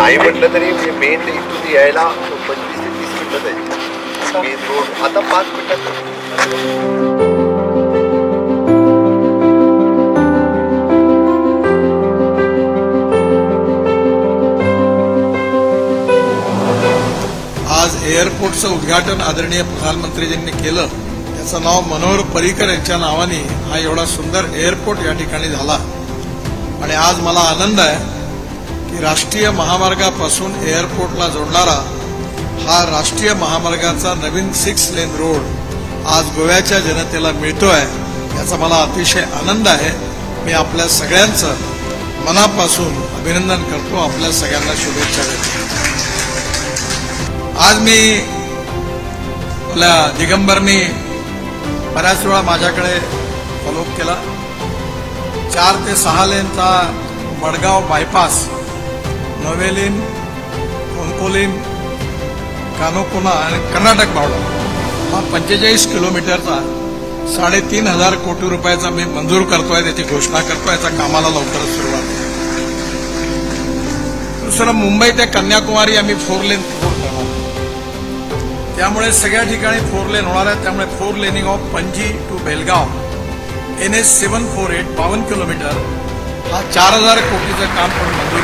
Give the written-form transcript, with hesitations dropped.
नाही म्हटलं तरी मेन इथून यायला 25 ते 30 मिनिटं जायची. मेन रोड आता 5 मिनिटात. आज एअरपोर्टचं उद्घाटन आदरणीय प्रधानमंत्रीजींनी केलं. त्याचं नाव मनोहर पर्रिकर यांच्या नावाने हा एवढा सुंदर एअरपोर्ट या ठिकाणी झाला. आणि आज मला आनंद आहे की राष्ट्रीय महामार्गापासून एअरपोर्टला जोडणारा हा राष्ट्रीय महामार्गाचा नवीन 6 लेन रोड आज गोव्याच्या जनतेला मिळतोय. याचा मला अतिशय आनंद आहे. मी आपल्या सगळ्यांचं मनापासून अभिनंदन करतो. आपल्या सगळ्यांना शुभेच्छा देतो. आज मी आपल्या दिगंबरनी बऱ्याच वेळा माझ्याकडे फॉलोअप केला. 4 ते 6 लेनचा वडगाव बायपास, नवेलीन, कोंकोलीन, कानोकोना आणि कर्नाटक बॉर्डर हा 45 किलोमीटरचा 3,500 कोटी रुपयाचा मी मंजूर करतोय, त्याची घोषणा करतोय. याच्या कामाला लवकरच सुरुवात आहे. दुसरं, मुंबई ते कन्याकुमारी आम्ही 4 लेन करणार. त्यामुळे सगळ्या ठिकाणी 4 लेन होणार आहे. त्यामुळे 4 laning of Panaji to Belgaum NH 748 52 kilometre हा 4,000 कोटीचं काम पण मंजूर